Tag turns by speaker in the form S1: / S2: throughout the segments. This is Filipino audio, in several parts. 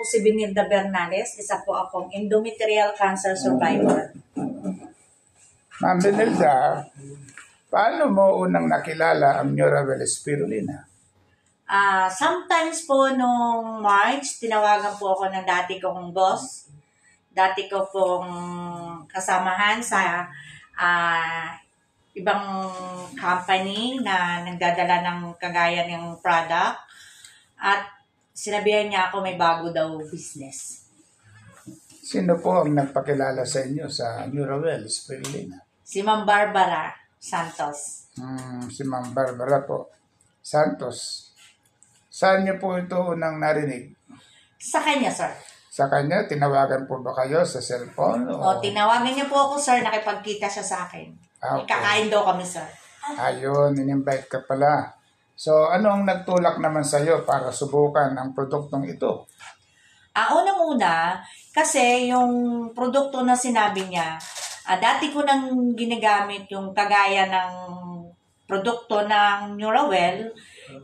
S1: si Benilda Bernales. Isa po akong endometrial cancer survivor.
S2: Ma'am Benilda, paano mo unang nakilala ang Muravel Spirulina?
S1: Sometimes po nung March, tinawagan po ako ng dati kong boss. Dati ko pong kasamahan sa ibang company na nagdadala ng kagaya ng product. At sinabihan niya ako may bago daw business.
S2: Sino po ang nagpakilala sa inyo sa Muravel Spirulina?
S1: Si Ma'am Barbara Santos.
S2: Si Ma'am Barbara po Santos. Saan niyo po ito unang narinig?
S1: Sa kanya, sir.
S2: Sa kanya, tinawagan po ba kayo sa cellphone?
S1: O, tinawagan niya po ako, sir. Nakipagkita siya sa akin.
S2: Okay.
S1: Kakain daw kami, sir.
S2: Ayun, in-invite ka pala. So, ano ang nagtulak naman sa iyo para subukan ang produktong ito?
S1: Unang-una, kasi yung produkto na sinabi niya, dati ko nang ginagamit yung kagaya ng produkto ng Muravel,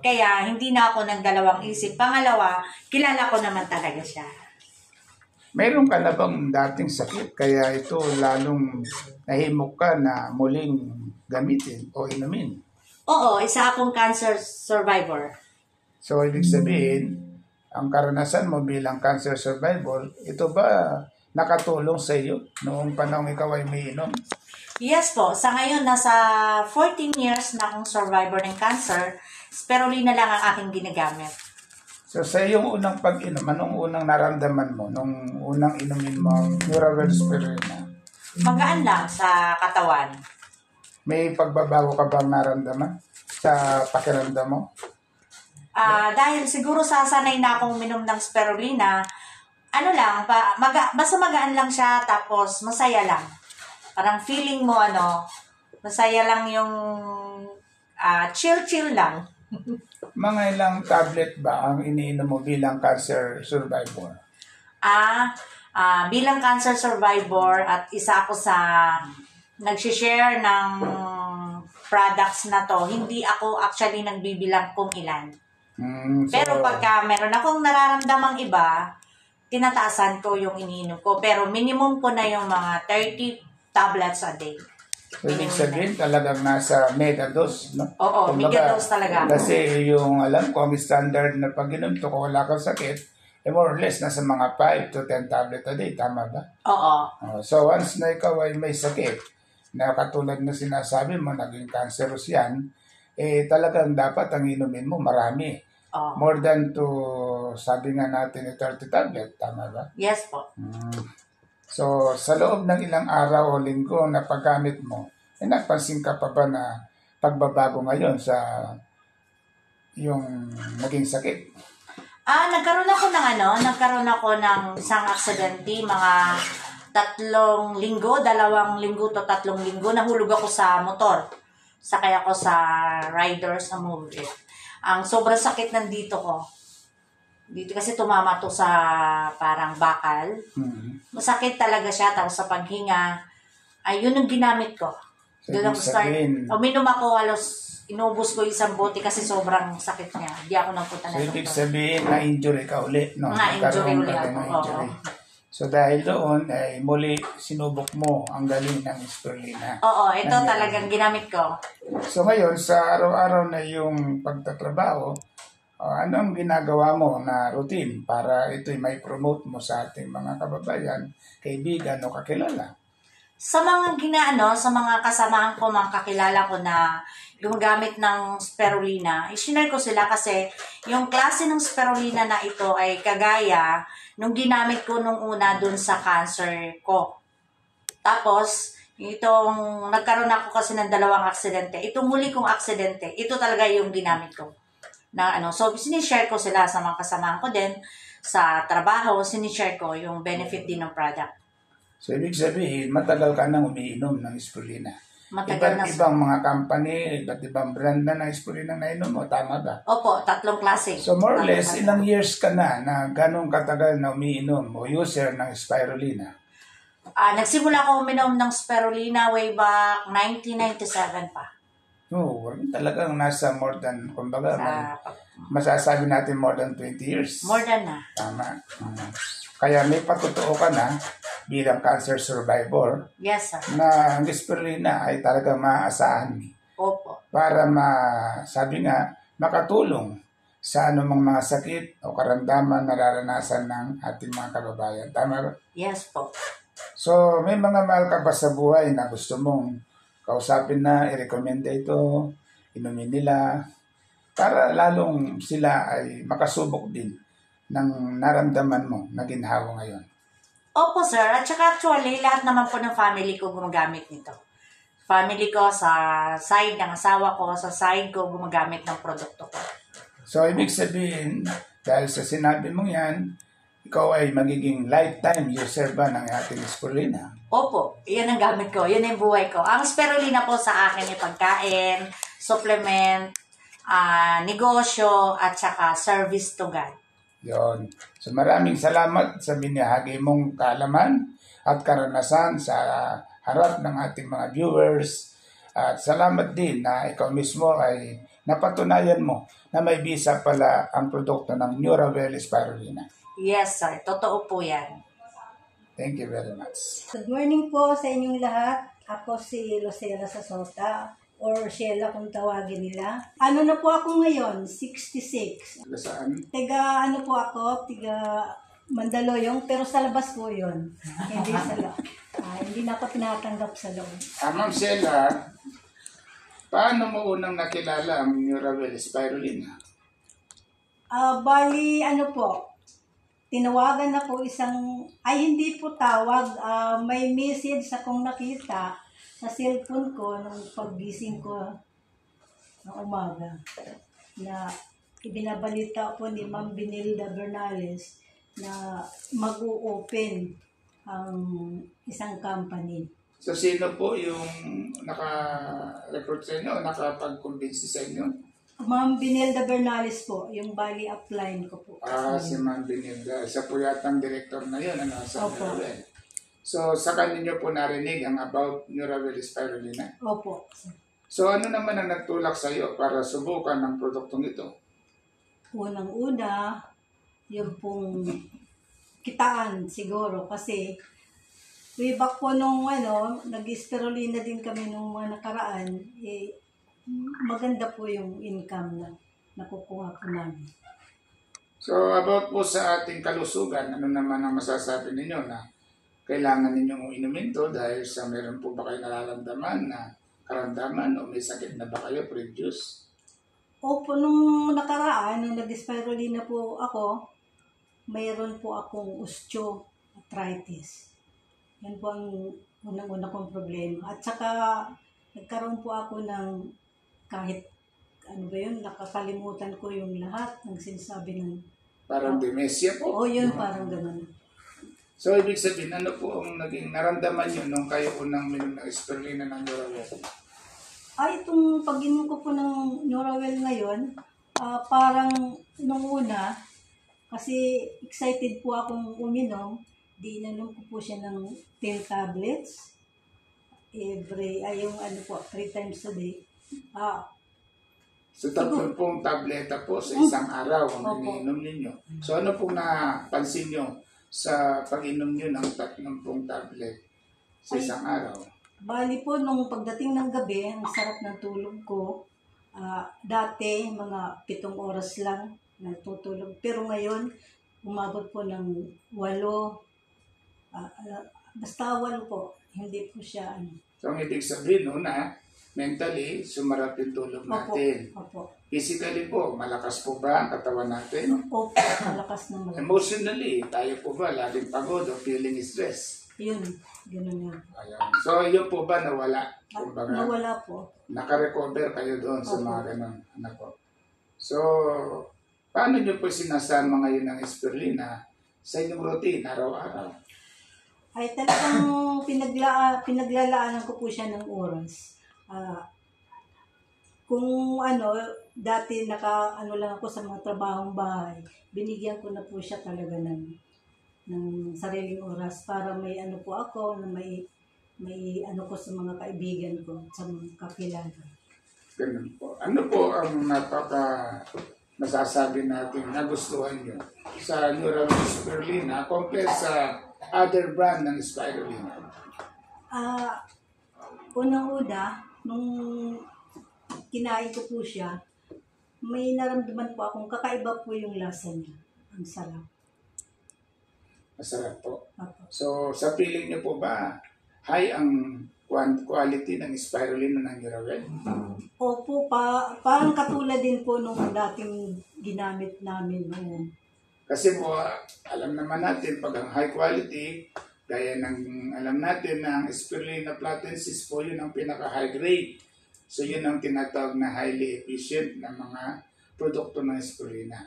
S1: kaya hindi na ako nagdalawang isip. Pangalawa, kilala ko naman talaga siya.
S2: Mayroon ka na bang dating sakit kaya ito lalong nahimok ka na muling gamitin o inumin?
S1: Oo, isa akong cancer survivor.
S2: So, ibig sabihin, ang karanasan mo bilang cancer survivor, ito ba nakatulong sa iyo noong panahon ikaw ay umiinom?
S1: Yes po. Sa ngayon, nasa 14 years na akong survivor ng cancer. Spirulina lang ang aking ginagamit.
S2: So, sa iyong unang pag-inom, anong unang naramdaman mo nung unang inumin mo ang Muravel Spirulina?
S1: Magaan lang sa katawan.
S2: May pagbabago ka bang naramdaman sa pakiramdam mo?
S1: Dahil siguro sasanay na akong minom ng spirulina, basta magaan lang siya, tapos masaya lang. Parang feeling mo, masaya lang yung chill-chill lang.
S2: Mga ilang tablet ba ang iniinom mo bilang cancer survivor?
S1: Bilang cancer survivor at isa ako sa nagsishare ng products na to, hindi ako actually nagbibilang kung ilan. Pero pagka meron akong nararamdamang iba, tinataasan ko yung iniinom ko. Pero minimum ko na yung mga 30 tablets a day.
S2: Ibig sabihin talagang nasa megadose, no?
S1: Oo, megadose talaga.
S2: Kasi yung alam ko, ang standard na pag-inom to, kung wala kang sakit, more or less nasa mga 5 to 10 tablet a day, tama ba?
S1: Oo.
S2: So once na ikaw ay may sakit, na katulad na sinasabi mo, naging cancerous yan, talagang dapat ang inumin mo marami. More than to, sabi nga natin, 30 tablet, tama ba?
S1: Yes po.
S2: So, sa loob ng ilang araw o linggo na paggamit mo, napansin ka pa ba na pagbabago ngayon sa yung naging sakit?
S1: Nagkaroon ako ng isang aksidente, mga 3 linggo, 2 linggo to 3 linggo, nahulog ako sa motor. Sakay ako sa riders na move it. Ang sobrang sakit nandito ko. Dito kasi tumama to sa parang bakal. Masakit talaga siya. Tapos sa paghinga, yun ang ginamit ko. Doon ako start. Uminom ako, halos inubos ko isang bote kasi sobrang sakit niya. Hindi ako nagpunta na doktor.
S2: So, ibig sabihin, na-injury ka ulit, no?
S1: Na-injury ulit ako.
S2: So, dahil doon, muli sinubok mo ang galing ng spirulina.
S1: Oo, ito talagang ginamit ko.
S2: So, ngayon, sa araw-araw na yung pagtatrabaho, ano ang ginagawa mo na routine para ito'y may promote mo sa ating mga kababayan, kaibigan o kakilala?
S1: Sa mga sa mga kasamahan ko, mga kakilala ko na gumagamit ng spirulina, i-share ko sila kasi yung klase ng spirulina na ito ay kagaya nung ginamit ko nung una dun sa cancer ko. Tapos, nagkaroon ako kasi ng 2 aksidente. Itong huli kong aksidente, ito talaga yung ginamit ko. So, sinishare ko sila sa mga kasamahan ko din, sa trabaho, sinishare ko yung benefit din ng product.
S2: So, ibig sabihin, matagal ka nang umiinom ng spirulina. Ibang mga company, iba't ibang brand na ng spirulina na inom mo, tama ba?
S1: Opo, 3 klase.
S2: So, more or less, ilang years ka na ganong katagal na umiinom o user ng spirulina?
S1: Nagsimula ako uminom ng spirulina way back 1997 pa.
S2: Oo, talagang nasa more than, kumbaga,
S1: Sa,
S2: masasabi natin more than 20 years.
S1: more than na.
S2: Tama. Kaya may patotoo ka na bilang cancer survivor
S1: Yes, sir.
S2: na ang spirulina ay talagang maaasahan
S1: Opo.
S2: para sabi nga, makatulong sa anumang mga sakit o karamdaman na nararanasan ng ating mga kababayan. Tama ba?
S1: Yes po.
S2: So, may mga mahal ka ba sa buhay na gusto mong kausapin na, i-recommenda ito, inumin nila, para lalong sila ay makasubok din ng naramdaman mo na ginhawa ngayon.
S1: Opo, sir. At saka actually, lahat naman po ng family ko gumagamit nito. Family ko sa side ng asawa ko, sa side ko gumagamit ng produkto ko.
S2: So, ibig sabihin, dahil sa sinabi mong yan, ikaw ay magiging lifetime user ba ng ating spirulina?
S1: Opo, yan ang gamit ko. Yan ang buhay ko. Ang spirulina po sa akin ay pagkain, supplement, negosyo, at saka service to God.
S2: Yon. So maraming salamat sa binahagi mong kaalaman at karanasan sa harap ng ating mga viewers. At salamat din na ikaw mismo ay napatunayan mo na may bisa pala ang produkto ng Neuravel Spirulina.
S1: Yes, sir. Totoo po yan.
S2: Thank you very much.
S3: Good morning po sa inyong lahat. Ako si Lucela Sasota or Sheila kung tawagin nila. Ano na po ako ngayon? 66.
S2: Saan?
S3: Tiga ano po ako? Tiga Mandaluyong pero sa labas po yun. Hindi sa loob. Hindi na ako tinatanggap sa loob.
S2: Ma'am Sheila, paano mo unang nakilala ang Neuravel Spirulina?
S3: Bali ano po? Tinawagan na po hindi po tawag, may message akong nakita sa cellphone ko nung paggising ko ng umaga na ibinabalita po ni Ma'am Benilda Bernales na mag-o-open ang isang company.
S2: So sino po yung naka-recruit sa inyo o nakapag-convince sa inyo?
S3: Ma'am Benilda Bernales po, yung bali upline ko po.
S2: Si Ma'am Benilda. Siya po yatang director na yun, sa
S3: Opo.
S2: Neuravel. So, sa kanino po narinig ang about Neuravel Spirulina?
S3: Opo.
S2: So, ano naman ang nagtulak sa iyo para subukan ang produktong ito?
S3: Unang-una, yung pong kitaan siguro kasi way back po nung nag-spirulina din kami nung mga nakaraan, maganda po yung income na nakukuha po namin.
S2: So, about po sa ating kalusugan, ano naman ang masasabi ninyo na kailangan ninyong inumin to dahil sa meron po ba kayo nararamdaman na karamdaman o may sakit na ba kayo previous?
S3: Opo, nung nakaraan, nung nag-spirulina po ako, mayroon po akong osteoarthritis. Yan po ang unang-una kong problema. At saka, nagkaroon po ako ng kahit, nakakalimutan ko yung lahat ng sinasabi ng...
S2: Parang dementia po?
S3: Oo, yun, parang gano'n.
S2: So, ibig sabihin, ano po ang naging naramdaman nyo nung kayo unang minom ng spirulina ng Neuravel?
S3: Itong pag-inom ko po ng Neuravel ngayon, parang nung una, kasi excited po akong uminom, ininom ko po siya ng 10 tablets, yung 3 times a day.
S2: So, 30 tableta po sa isang araw ang
S3: Opo.
S2: iniinom ninyo. So, ano pong napansin nyo sa pag-inom nyo ng 30 tablet sa isang araw?
S3: Bali po, nung pagdating ng gabi, ang sarap ng tulog ko. Dati, mga 7 oras lang nagtutulog. Pero ngayon, umabot po ng 8. Basta 8 po. Hindi po siya
S2: So, ang ibig sabihin mentally, sumarap yung tulog natin.
S3: Opo.
S2: Physically po, malakas po ba ang katawan natin?
S3: Opo, malakas na malakas.
S2: Emotionally, tayo po ba laging pagod o feeling stress?
S3: Yun, gano'n yun.
S2: Ayan. So, yun po ba nawala? Kumbaga,
S3: Nawala po.
S2: nakarecover kayo doon sa
S3: Opo.
S2: mga ganun. So, paano nyo po sinasama ngayon ang spirulina sa inyong routine araw-araw?
S3: Ay talagang pinaglalaanan ko po siya ng oras. Kung dati lang ako sa mga trabahong bahay, binigyan ko na po siya talaga ng sariling oras para may po ako, na may ko sa mga kaibigan ko, sa mga kakilala.
S2: Ganun po. Ano po ang masasabi natin nagustuhan nyo sa Neuravel Spirulina compared sa other brand ng Spirulina?
S3: Unang-una, nung kinain ko po siya, may naramdaman po akong kakaiba po yung lasa niya. Ang sarap.
S2: Masarap po.
S3: Opo.
S2: So, sa feeling nyo po ba, high ang quality ng Spirulina ng Neuravel?
S3: Opo, parang katulad din po nung dating ginamit namin noon.
S2: Kasi po, alam naman natin, pag ang high quality, gaya ng alam natin na ang Spirulina platensis po, yun ang pinaka-high grade. So, yun ang tinatawag na highly efficient na mga produkto ng Spirulina.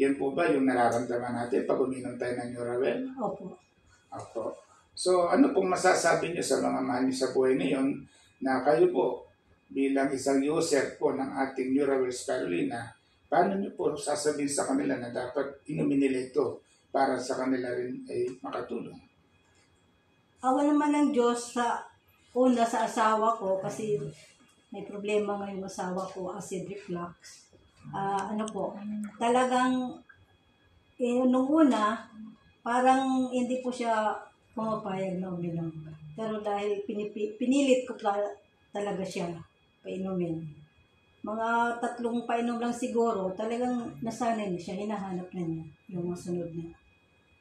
S2: Yan po ba yung nararamdaman natin pag uminom tayo ng Neuravel?
S3: Opo.
S2: Opo. So, ano pong masasabi niyo sa mga mahal niyo sa buhay ngayon na kayo po bilang isang user po ng ating Neuravel Spirulina, paano niyo po sasabihin sa kanila na dapat inumin nila ito para sa kanila rin ay makatulong?
S3: Awa naman ng Diyos sa asawa ko kasi may problema ngayong asawa ko, acid reflux. Talagang nung una, parang hindi po siya pumapayag na uminom. Pero dahil pinilit ko talaga siya painumin. Mga 3 painom lang siguro, talagang nasanay niya siya, hinahanap na niya yung masunod na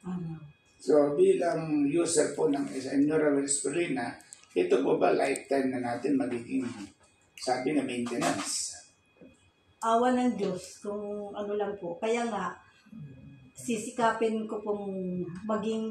S3: araw.
S2: So, bilang user po ng Neuravel Spirulina, ito po ba lifetime na natin magiging, sabi na, maintenance?
S3: Awa ng Diyos kung ano lang po. Kaya nga, sisikapin ko pong maging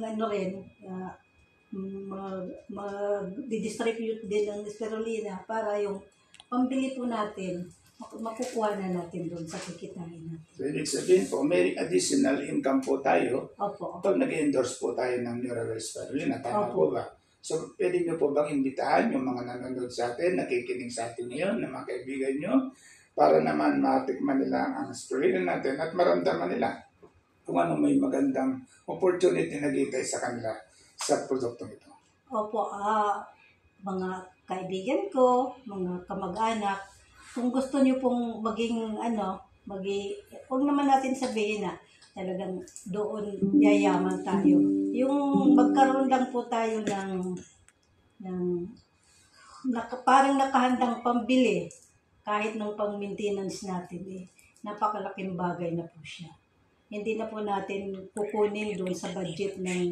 S3: mag-distribute din ng Spirulina para yung pambili po natin, makukuha na natin doon sa kikitain natin.
S2: So, ibig sabihin po, may additional income po tayo.
S3: Opo.
S2: Pag nag-endorse po tayo ng Neuravel Spirulina, tama
S3: Opo.
S2: po ba? So, pwede nyo po bang imbitahan yung mga nanonood sa atin, nakikinig sa atin ngayon, na mga kaibigan nyo, para naman matikman nila ang Spirulina natin at maramdaman nila kung ano may magandang opportunity na gitay sa kanila sa produktong ito.
S3: Opo, mga kaibigan ko, mga kamag-anak, kung gusto niyo pong maging huwag naman natin sabihin na talagang doon yayaman tayo. Yung magkaroon lang po tayo ng parang nakahandang pambili kahit ng pang-maintenance natin, napakalaking bagay na po siya. Hindi na po natin kukunin doon sa budget ng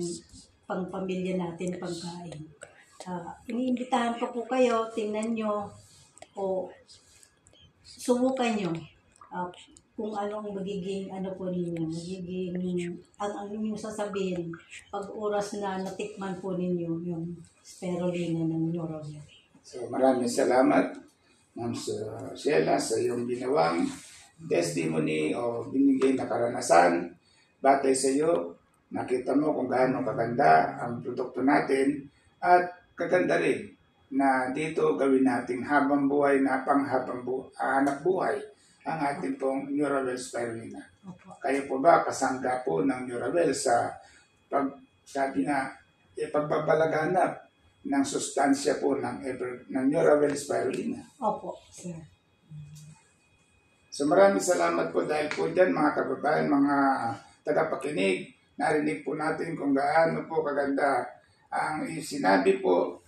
S3: pangpamilya natin pagkain. Iniimbitahan ko po kayo, tingnan nyo o subukan nyo kung anong magiging ang inyong sasabihin pag oras na natikman po ninyo yung Spirulina ng Neuravel.
S2: So maraming salamat, Ma'am Sheila, sa iyong ginawang testimony o binigay na karanasan. Batay sa iyo, nakita mo kung gaano kaganda ang produkto natin at kaganda rin na dito gawin natin habang buhay na hanap buhay ang ating pong Neuravel Spirulina. Kayo po ba kasangga po ng Neuravel sa pagbabalaganap ng sustansya po ng Neuravel Spirulina?
S3: Opo, sir.
S2: So maraming salamat po dahil po dyan mga kababayan, mga tagapakinig, narinig po natin kung gaano po kaganda ang sinabi po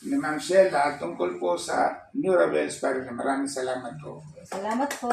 S2: ni Ma'am Sheila tungkol po sa Neuravel Spirulina. Maraming salamat po.
S3: Salamat po.